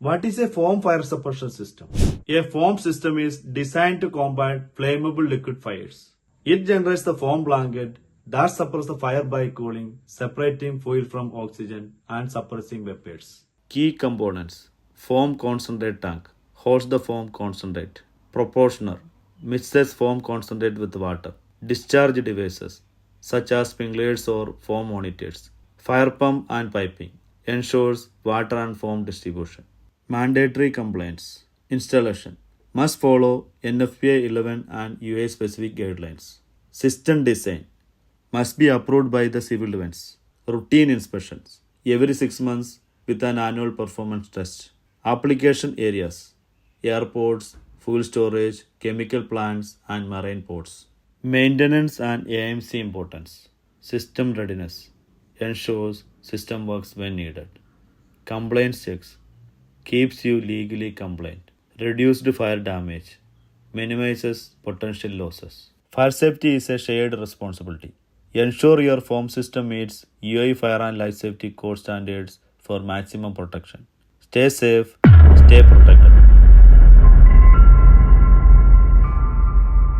What is a foam fire suppression system? A foam system is designed to combat flammable liquid fires. It generates the foam blanket that suppresses the fire by cooling, separating fuel from oxygen and suppressing vapors. Key components: foam concentrate tank holds the foam concentrate. Proportioner mixes foam concentrate with water. Discharge devices such as sprinklers or foam monitors. Fire pump and piping ensures water and foam distribution. Mandatory compliance. Installation must follow NFPA 11 and UA specific guidelines. System design must be approved by the civil defense. Routine inspections every 6 months with an annual performance test. Application areas: airports, fuel storage, chemical plants, and marine ports. Maintenance and AMC importance. System readiness ensures system works when needed. Compliance checks keeps you legally compliant. Reduced fire damage minimizes potential losses. Fire safety is a shared responsibility. Ensure your foam system meets UAE fire and life safety code standards for maximum protection. Stay safe, stay protected.